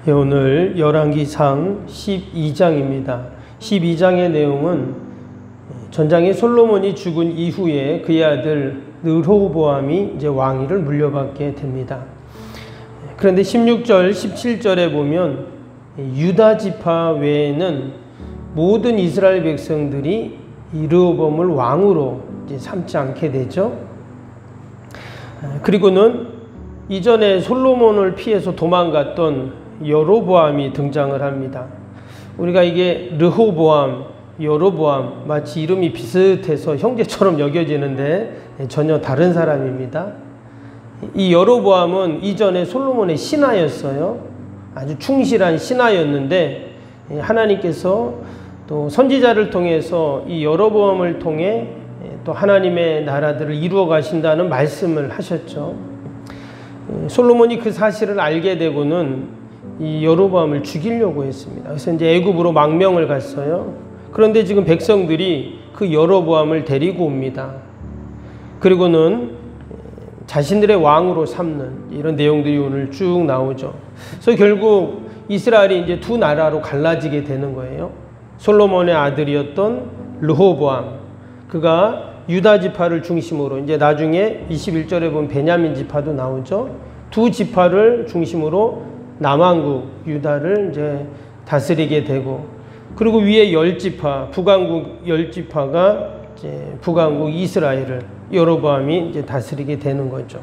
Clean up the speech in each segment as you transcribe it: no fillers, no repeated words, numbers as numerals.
오늘 열왕기상 12장입니다. 12장의 내용은 전장의 솔로몬이 죽은 이후에 그의 아들 르호보암이 이제 왕위를 물려받게 됩니다. 그런데 16절, 17절에 보면 유다 지파 외에는 모든 이스라엘 백성들이 이 르호보암을 왕으로 이제 삼지 않게 되죠. 그리고는 이전에 솔로몬을 피해서 도망갔던 여로보암이 등장을 합니다. 우리가 이게 르호보암, 여로보암 마치 이름이 비슷해서 형제처럼 여겨지는데 전혀 다른 사람입니다. 이 여로보암은 이전에 솔로몬의 신하였어요. 아주 충실한 신하였는데 하나님께서 또 선지자를 통해서 이 여로보암을 통해 또 하나님의 나라들을 이루어 가신다는 말씀을 하셨죠. 솔로몬이 그 사실을 알게 되고는 이 여로보암을 죽이려고 했습니다. 그래서 이제 애굽으로 망명을 갔어요. 그런데 지금 백성들이 그 여로보암을 데리고 옵니다. 그리고는 자신들의 왕으로 삼는 이런 내용들이 오늘 쭉 나오죠. 그래서 결국 이스라엘이 이제 두 나라로 갈라지게 되는 거예요. 솔로몬의 아들이었던 르호보암, 그가 유다 지파를 중심으로 이제 나중에 21절에 보면 베냐민 지파도 나오죠. 두 지파를 중심으로 남왕국 유다를 이제 다스리게 되고, 그리고 위에 10지파, 북왕국 10지파가 이제 북왕국 이스라엘을 여로보암이 이제 다스리게 되는 거죠.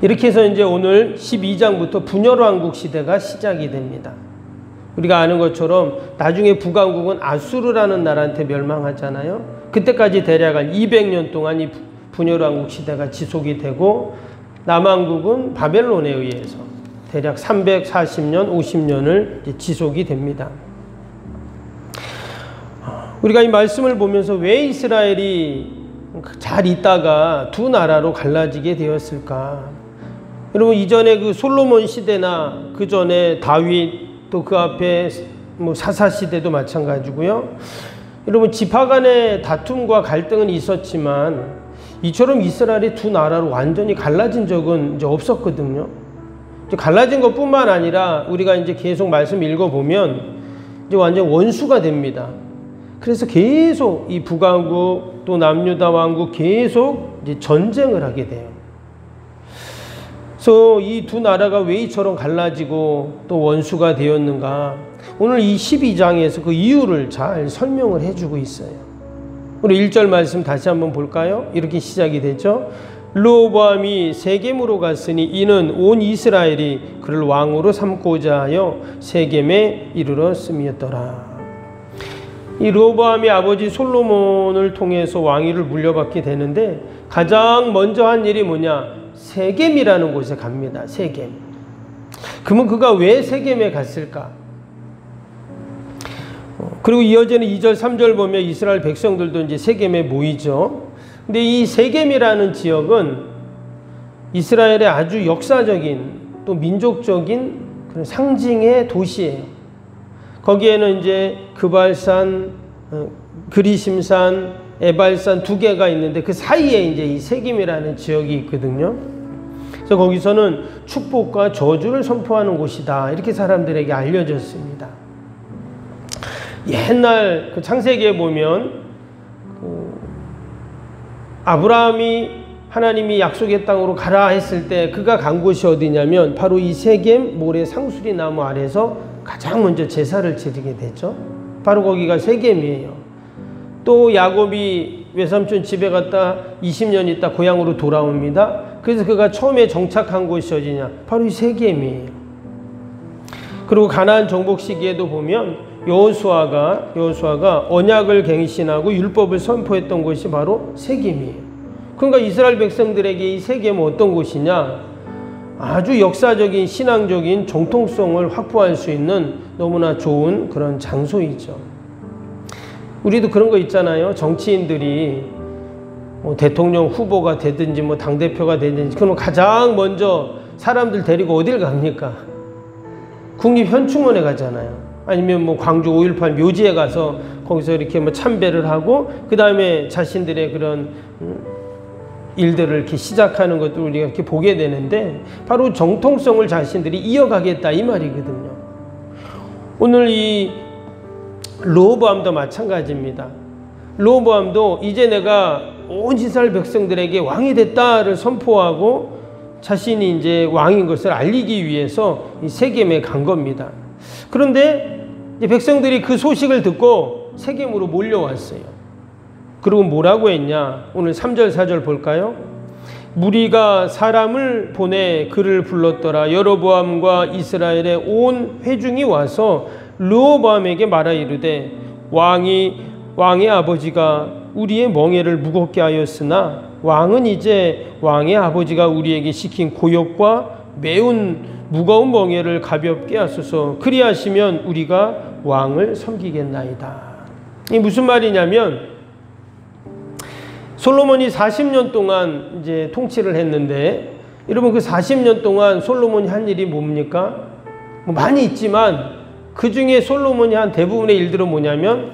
이렇게 해서 이제 오늘 12장부터 분열왕국 시대가 시작이 됩니다. 우리가 아는 것처럼 나중에 북왕국은 아수르라는 나라한테 멸망하잖아요. 그때까지 대략 한 200년 동안 이 분열왕국 시대가 지속이 되고, 남왕국은 바벨론에 의해서 대략 340년, 50년을 지속이 됩니다. 우리가 이 말씀을 보면서 왜 이스라엘이 잘 있다가 두 나라로 갈라지게 되었을까? 여러분, 이전에 그 솔로몬 시대나 그 전에 다윗, 또 그 앞에 뭐 사사 시대도 마찬가지고요. 여러분, 지파 간의 다툼과 갈등은 있었지만 이처럼 이스라엘이 두 나라로 완전히 갈라진 적은 이제 없었거든요. 갈라진 것뿐만 아니라 우리가 이제 계속 말씀 읽어보면 이제 완전 원수가 됩니다. 그래서 계속 이 북왕국 또 남유다 왕국 계속 이제 전쟁을 하게 돼요. 그래서 이 두 나라가 왜 이처럼 갈라지고 또 원수가 되었는가? 오늘 이 12장에서 그 이유를 잘 설명을 해주고 있어요. 우리 1절 말씀 다시 한번 볼까요? 이렇게 시작이 되죠. 르호보암이 세겜으로 갔으니 이는 온 이스라엘이 그를 왕으로 삼고자 하여 세겜에 이르렀음이었더라. 이 르호보암이 아버지 솔로몬을 통해서 왕위를 물려받게 되는데 가장 먼저 한 일이 뭐냐? 세겜이라는 곳에 갑니다. 세겜. 그러면 그가 왜 세겜에 갔을까? 그리고 이어지는 2절, 3절 보면 이스라엘 백성들도 이제 세겜에 모이죠. 근데 이 세겜이라는 지역은 이스라엘의 아주 역사적인 또 민족적인 그런 상징의 도시예요. 거기에는 이제 그발산, 그리심산, 에발산 두 개가 있는데 그 사이에 이제 이 세겜이라는 지역이 있거든요. 그래서 거기서는 축복과 저주를 선포하는 곳이다, 이렇게 사람들에게 알려졌습니다. 옛날 그 창세기에 보면 아브라함이 하나님이 약속의 땅으로 가라 했을 때 그가 간 곳이 어디냐면 바로 이 세겜 모래 상수리 나무 아래서 가장 먼저 제사를 지르게 되죠. 바로 거기가 세겜이에요. 또 야곱이 외삼촌 집에 갔다 20년 있다 고향으로 돌아옵니다. 그래서 그가 처음에 정착한 곳이 어디냐? 바로 이 세겜이에요. 그리고 가나안 정복 시기에도 보면 여호수아가 언약을 갱신하고 율법을 선포했던 곳이 바로 세겜이에요. 그러니까 이스라엘 백성들에게 이 세겜은 어떤 곳이냐? 아주 역사적인 신앙적인 정통성을 확보할 수 있는 너무나 좋은 그런 장소이죠. 우리도 그런 거 있잖아요. 정치인들이 뭐 대통령 후보가 되든지 뭐 당대표가 되든지 그러면 가장 먼저 사람들 데리고 어딜 갑니까? 국립현충원에 가잖아요. 아니면 뭐 광주 5.18 묘지에 가서 거기서 이렇게 뭐 참배를 하고 그 다음에 자신들의 그런 일들을 이렇게 시작하는 것도 우리가 이렇게 보게 되는데 바로 정통성을 자신들이 이어가겠다 이 말이거든요. 오늘 이 르호보암도 마찬가지입니다. 르호보암도 이제 내가 온 이스라엘 백성들에게 왕이 됐다를 선포하고 자신이 이제 왕인 것을 알리기 위해서 이 세겜에 간 겁니다. 그런데 이제 백성들이 그 소식을 듣고 세겜으로 몰려왔어요. 그리고 뭐라고 했냐? 오늘 3절 4절 볼까요? 무리가 사람을 보내 그를 불렀더라. 여로보암과 이스라엘의 온 회중이 와서 르호보암에게 말하 이르되 왕의 아버지가 우리의 멍에를 무겁게 하였으나 왕은 이제 왕의 아버지가 우리에게 시킨 고역과 매운 무거운 멍에를 가볍게 하소서. 그리하시면 우리가 왕을 섬기겠나이다. 이 무슨 말이냐면 솔로몬이 40년 동안 이제 통치를 했는데 여러분 그 40년 동안 솔로몬이 한 일이 뭡니까? 뭐 많이 있지만 그 중에 솔로몬이 한 대부분의 일들은 뭐냐면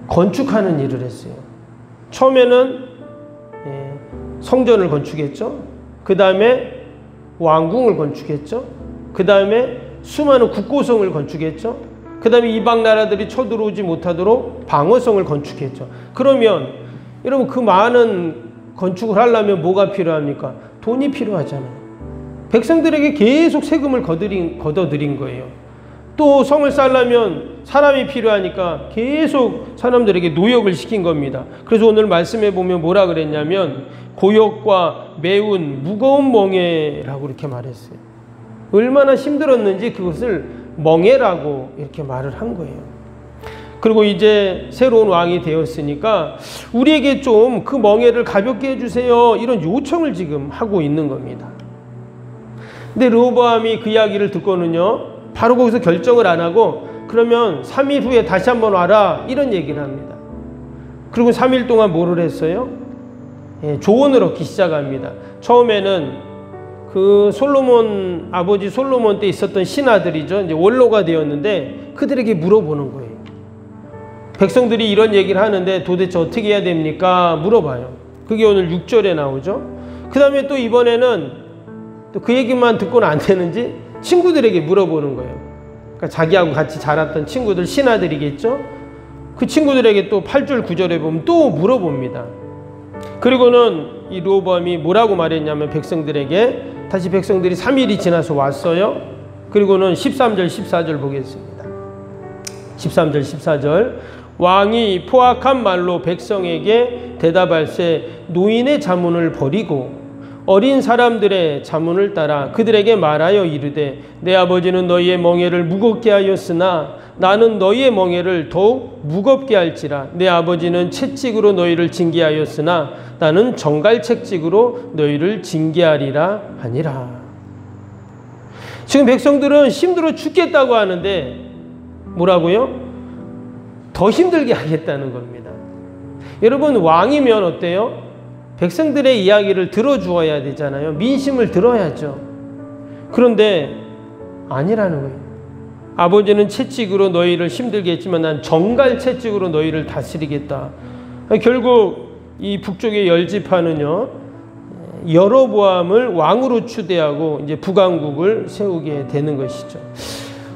건축하는 일을 했어요. 처음에는 성전을 건축했죠. 그 다음에 왕궁을 건축했죠. 그 다음에 수많은 국고성을 건축했죠. 그 다음에 이방 나라들이 쳐들어오지 못하도록 방어성을 건축했죠. 그러면 여러분 그 많은 건축을 하려면 뭐가 필요합니까? 돈이 필요하잖아요. 백성들에게 계속 세금을 걷어들인 거예요. 또 성을 쌓으려면 사람이 필요하니까 계속 사람들에게 노역을 시킨 겁니다. 그래서 오늘 말씀해 보면 뭐라 그랬냐면 고역과 매운 무거운 멍에라고 이렇게 말했어요. 얼마나 힘들었는지 그것을 멍에라고 이렇게 말을 한 거예요. 그리고 이제 새로운 왕이 되었으니까 우리에게 좀 그 멍에를 가볍게 해주세요. 이런 요청을 지금 하고 있는 겁니다. 근데 르호보암이 그 이야기를 듣고는요, 바로 거기서 결정을 안 하고 그러면 3일 후에 다시 한번 와라 이런 얘기를 합니다. 그리고 3일 동안 뭐를 했어요? 조언을 얻기 시작합니다. 처음에는 그 솔로몬 아버지 솔로몬 때 있었던 신하들이죠. 이제 원로가 되었는데 그들에게 물어보는 거예요. 백성들이 이런 얘기를 하는데 도대체 어떻게 해야 됩니까? 물어봐요. 그게 오늘 6절에 나오죠. 그 다음에 또 이번에는 또 그 얘기만 듣고는 안 되는지 친구들에게 물어보는 거예요. 그러니까 자기하고 같이 자랐던 친구들, 신하들이겠죠. 그 친구들에게 또 8절 9절에 보면 또 물어봅니다. 그리고는 이 르호보암이 뭐라고 말했냐면 백성들에게 다시 백성들이 3일이 지나서 왔어요. 그리고는 13절 14절 보겠습니다. 13절 14절 왕이 포악한 말로 백성에게 대답할세 노인의 자문을 버리고 어린 사람들의 자문을 따라 그들에게 말하여 이르되 내 아버지는 너희의 멍에를 무겁게 하였으나 나는 너희의 멍에를 더욱 무겁게 할지라. 내 아버지는 채찍으로 너희를 징계하였으나 나는 정갈 채찍으로 너희를 징계하리라 하니라. 지금 백성들은 힘들어 죽겠다고 하는데 뭐라고요? 더 힘들게 하겠다는 겁니다. 여러분 왕이면 어때요? 백성들의 이야기를 들어주어야 되잖아요. 민심을 들어야죠. 그런데 아니라는 거예요. 아버지는 채찍으로 너희를 힘들게 했지만 난 정갈 채찍으로 너희를 다스리겠다. 결국 이 북쪽의 열지파는요, 여로보암을 왕으로 추대하고 이제 북왕국을 세우게 되는 것이죠.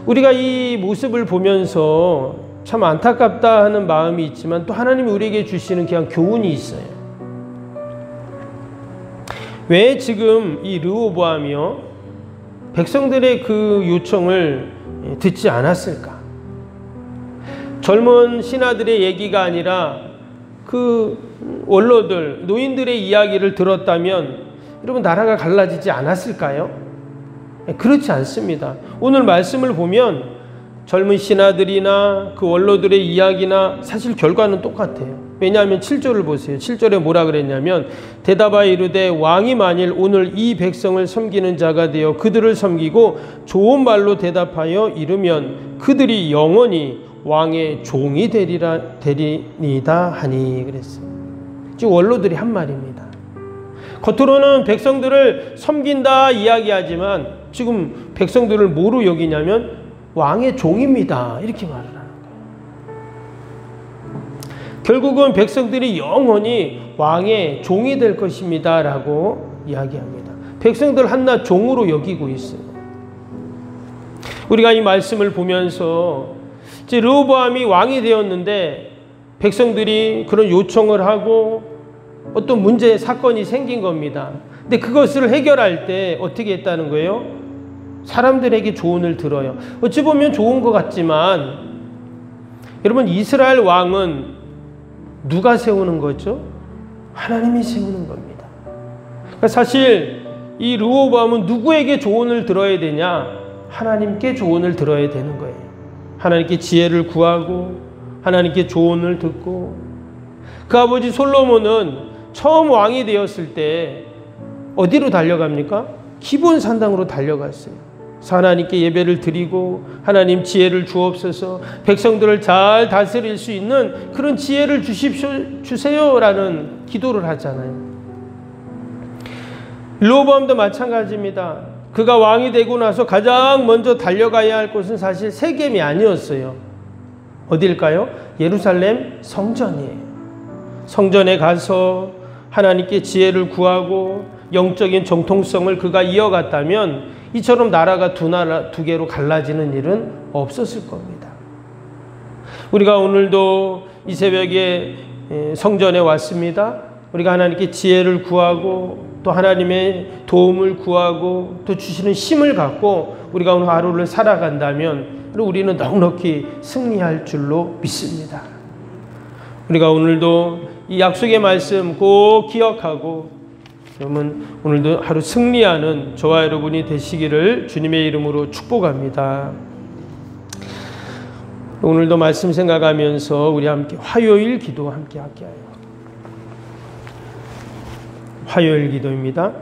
우리가 이 모습을 보면서 참 안타깝다 하는 마음이 있지만 또 하나님이 우리에게 주시는 그냥 교훈이 있어요. 왜 지금 이 르호보암이요 백성들의 그 요청을 듣지 않았을까? 젊은 신하들의 얘기가 아니라 그 원로들, 노인들의 이야기를 들었다면 여러분 나라가 갈라지지 않았을까요? 그렇지 않습니다. 오늘 말씀을 보면 젊은 신하들이나 그 원로들의 이야기나 사실 결과는 똑같아요. 왜냐하면 7절을 보세요. 7절에 뭐라 그랬냐면 대답하여 이르되 왕이 만일 오늘 이 백성을 섬기는 자가 되어 그들을 섬기고 좋은 말로 대답하여 이르면 그들이 영원히 왕의 종이 되리니다 하니 그랬어요. 지금 원로들이 한 말입니다. 겉으로는 백성들을 섬긴다 이야기하지만 지금 백성들을 뭐로 여기냐면 왕의 종입니다. 이렇게 말을 하는 거예요. 결국은 백성들이 영원히 왕의 종이 될 것입니다 라고 이야기합니다. 백성들 한낱 종으로 여기고 있어요. 우리가 이 말씀을 보면서 이제 르호보암이 왕이 되었는데 백성들이 그런 요청을 하고 어떤 문제 사건이 생긴 겁니다. 근데 그것을 해결할 때 어떻게 했다는 거예요? 사람들에게 조언을 들어요. 어찌 보면 좋은 것 같지만 여러분, 이스라엘 왕은 누가 세우는 거죠? 하나님이 세우는 겁니다. 그러니까 사실 이 르호보암은 누구에게 조언을 들어야 되냐? 하나님께 조언을 들어야 되는 거예요. 하나님께 지혜를 구하고 하나님께 조언을 듣고. 그 아버지 솔로몬은 처음 왕이 되었을 때 어디로 달려갑니까? 기브온 산당으로 달려갔어요. 하나님께 예배를 드리고 하나님 지혜를 주옵소서, 백성들을 잘 다스릴 수 있는 그런 지혜를 주세요라는 기도를 하잖아요. 르호보암도 마찬가지입니다. 그가 왕이 되고 나서 가장 먼저 달려가야 할 곳은 사실 세겜이 아니었어요. 어딜까요? 예루살렘 성전이에요. 성전에 가서 하나님께 지혜를 구하고 영적인 정통성을 그가 이어갔다면 이처럼 나라가 두 개로 갈라지는 일은 없었을 겁니다. 우리가 오늘도 이 새벽에 성전에 왔습니다. 우리가 하나님께 지혜를 구하고 또 하나님의 도움을 구하고 또 주시는 힘을 갖고 우리가 오늘 하루를 살아간다면 우리는 넉넉히 승리할 줄로 믿습니다. 우리가 오늘도 이 약속의 말씀 꼭 기억하고 여러분 오늘도 하루 승리하는 저와 여러분이 되시기를 주님의 이름으로 축복합니다. 오늘도 말씀 생각하면서 우리 함께 화요일 기도 함께 할게요. 화요일 기도입니다.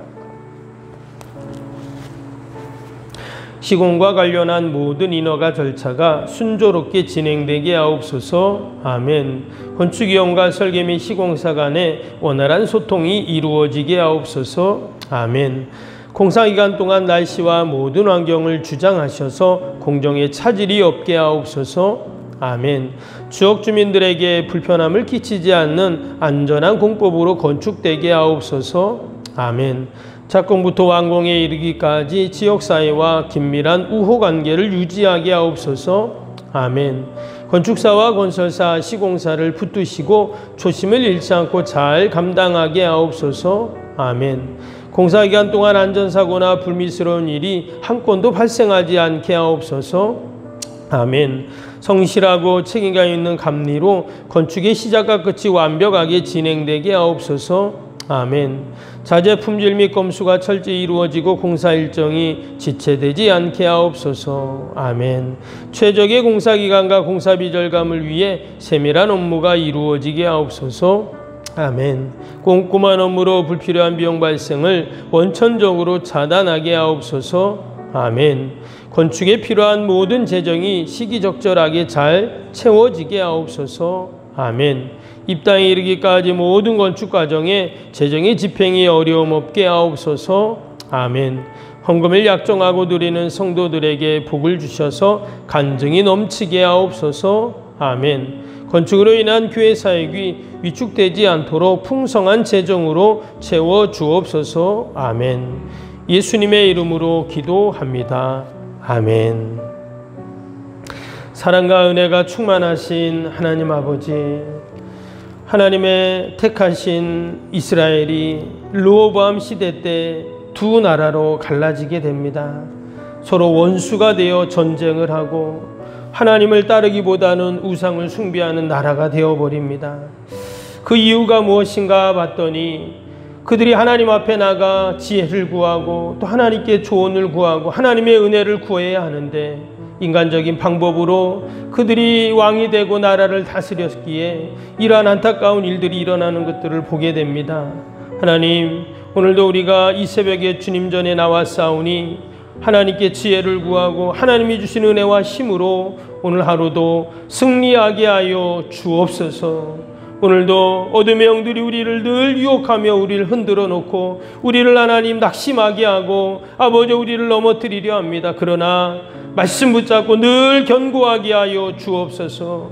시공과 관련한 모든 인허가 절차가 순조롭게 진행되게 하옵소서. 아멘. 건축위원과 설계 및 시공사 간의 원활한 소통이 이루어지게 하옵소서. 아멘. 공사기간 동안 날씨와 모든 환경을 주장하셔서 공정에 차질이 없게 하옵소서. 아멘. 지역 주민들에게 불편함을 끼치지 않는 안전한 공법으로 건축되게 하옵소서. 아멘. 착공부터 완공에 이르기까지 지역사회와 긴밀한 우호관계를 유지하게 하옵소서. 아멘. 건축사와 건설사, 시공사를 붙드시고 초심을 잃지 않고 잘 감당하게 하옵소서. 아멘. 공사기간 동안 안전사고나 불미스러운 일이 한 건도 발생하지 않게 하옵소서. 아멘. 성실하고 책임감 있는 감리로 건축의 시작과 끝이 완벽하게 진행되게 하옵소서. 아멘. 자재 품질 및 검수가 철저히 이루어지고 공사 일정이 지체되지 않게 하옵소서. 아멘. 최적의 공사기간과 공사비 절감을 위해 세밀한 업무가 이루어지게 하옵소서. 아멘. 꼼꼼한 업무로 불필요한 비용 발생을 원천적으로 차단하게 하옵소서. 아멘. 건축에 필요한 모든 재정이 시기적절하게 잘 채워지게 하옵소서. 아멘. 입당에 이르기까지 모든 건축 과정에 재정의 집행이 어려움 없게 하옵소서. 아멘. 헌금을 약정하고 드리는 성도들에게 복을 주셔서 간증이 넘치게 하옵소서. 아멘. 건축으로 인한 교회 사역이 위축되지 않도록 풍성한 재정으로 채워 주옵소서. 아멘. 예수님의 이름으로 기도합니다. 아멘. 사랑과 은혜가 충만하신 하나님 아버지, 하나님의 택하신 이스라엘이 르호보암 시대 때 두 나라로 갈라지게 됩니다. 서로 원수가 되어 전쟁을 하고 하나님을 따르기보다는 우상을 숭배하는 나라가 되어버립니다. 그 이유가 무엇인가 봤더니 그들이 하나님 앞에 나가 지혜를 구하고 또 하나님께 조언을 구하고 하나님의 은혜를 구해야 하는데 인간적인 방법으로 그들이 왕이 되고 나라를 다스렸기에 이러한 안타까운 일들이 일어나는 것들을 보게 됩니다. 하나님, 오늘도 우리가 이 새벽에 주님 전에 나왔사오니 하나님께 지혜를 구하고 하나님이 주신 은혜와 힘으로 오늘 하루도 승리하게 하여 주옵소서. 오늘도 어둠의 영들이 우리를 늘 유혹하며 우리를 흔들어 놓고 우리를 하나님 낙심하게 하고 아버지 우리를 넘어뜨리려 합니다. 그러나 말씀 붙잡고 늘 견고하게 하여 주옵소서.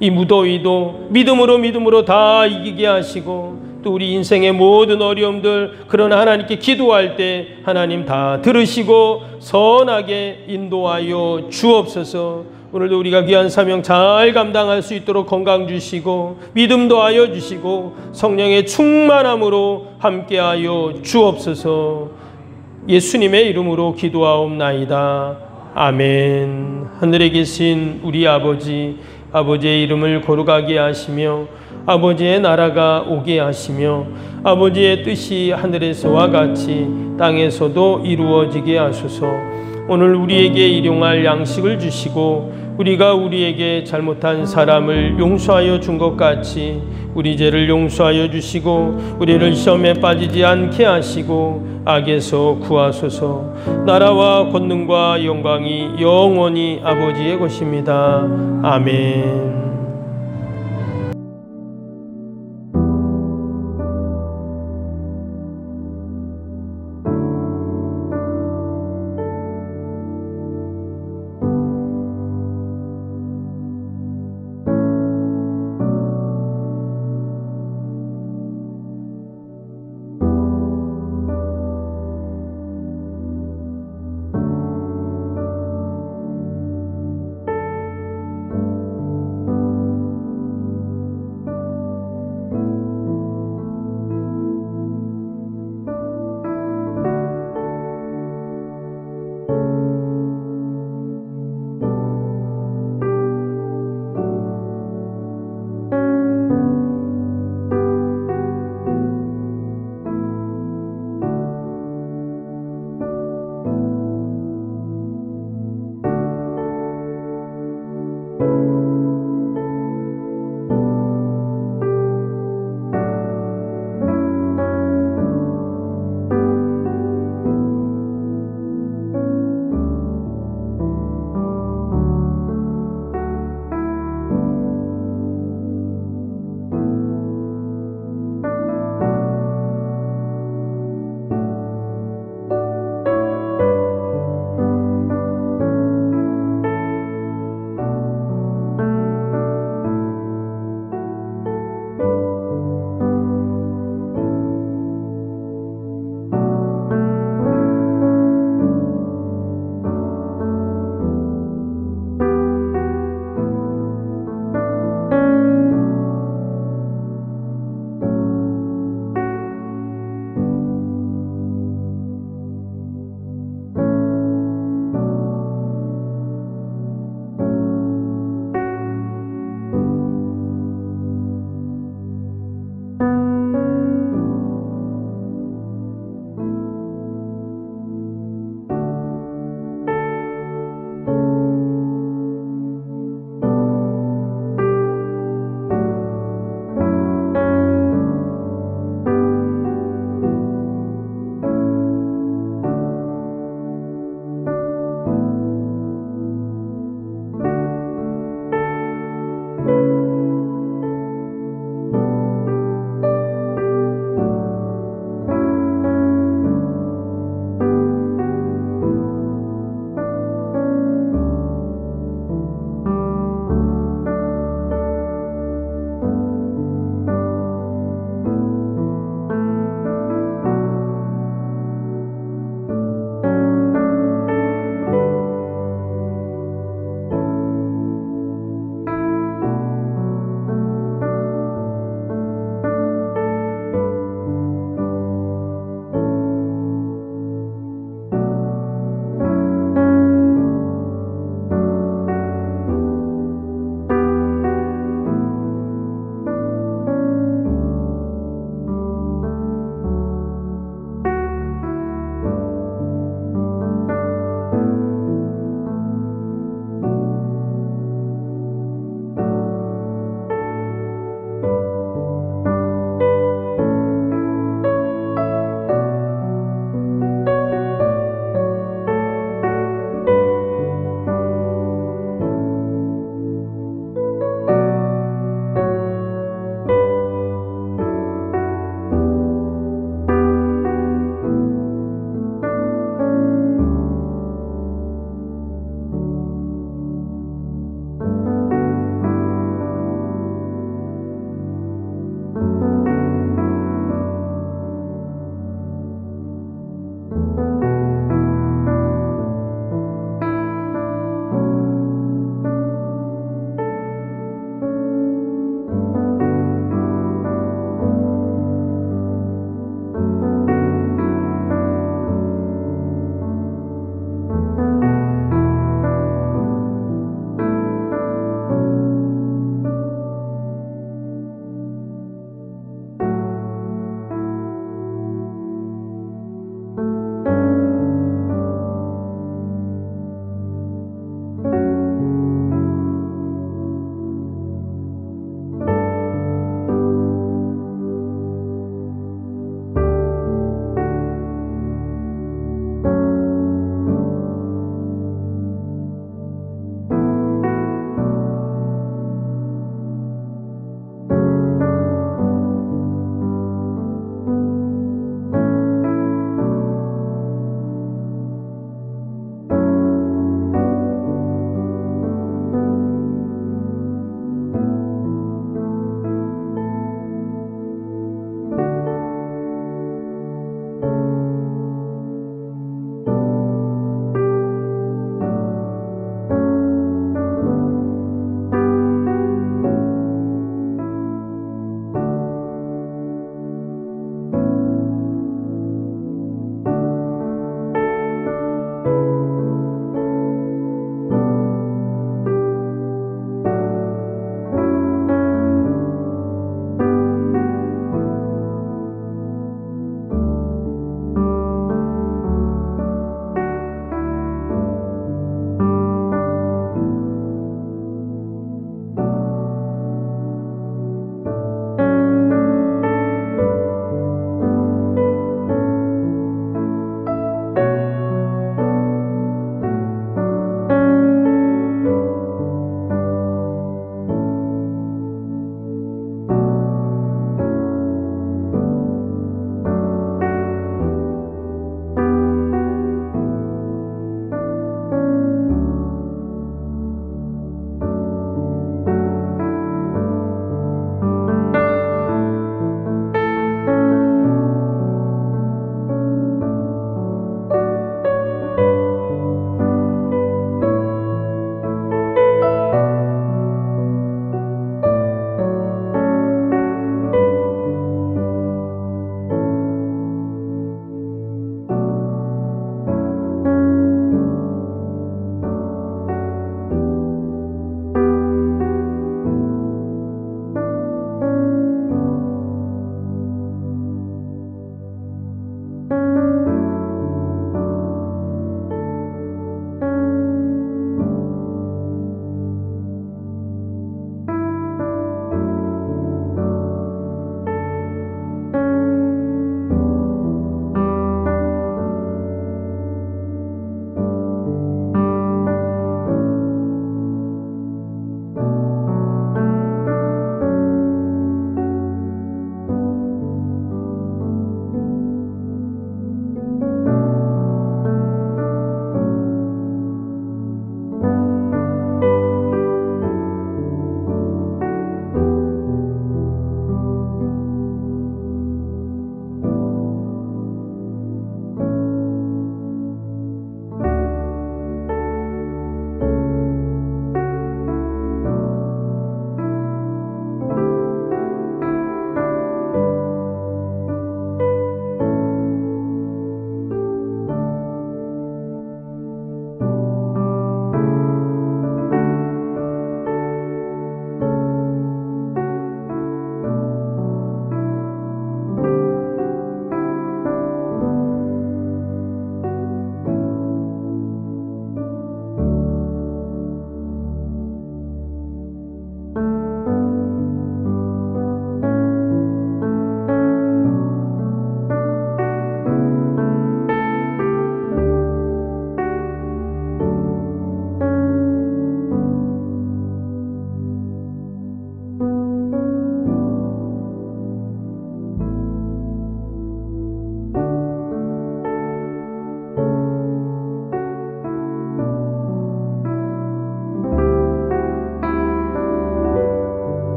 이 무더위도 믿음으로 다 이기게 하시고 또 우리 인생의 모든 어려움들 그러나 하나님께 기도할 때 하나님 다 들으시고 선하게 인도하여 주옵소서. 오늘도 우리가 귀한 사명 잘 감당할 수 있도록 건강 주시고 믿음 더하여 주시고 성령의 충만함으로 함께하여 주옵소서. 예수님의 이름으로 기도하옵나이다. 아멘. 하늘에 계신 우리 아버지, 아버지의 이름을 거룩하게 하시며 아버지의 나라가 오게 하시며 아버지의 뜻이 하늘에서와 같이 땅에서도 이루어지게 하소서. 오늘 우리에게 일용할 양식을 주시고 우리가 우리에게 잘못한 사람을 용서하여 준 것 같이 우리 죄를 용서하여 주시고 우리를 시험에 빠지지 않게 하시고 악에서 구하소서. 나라와 권능과 영광이 영원히 아버지의 것입니다. 아멘.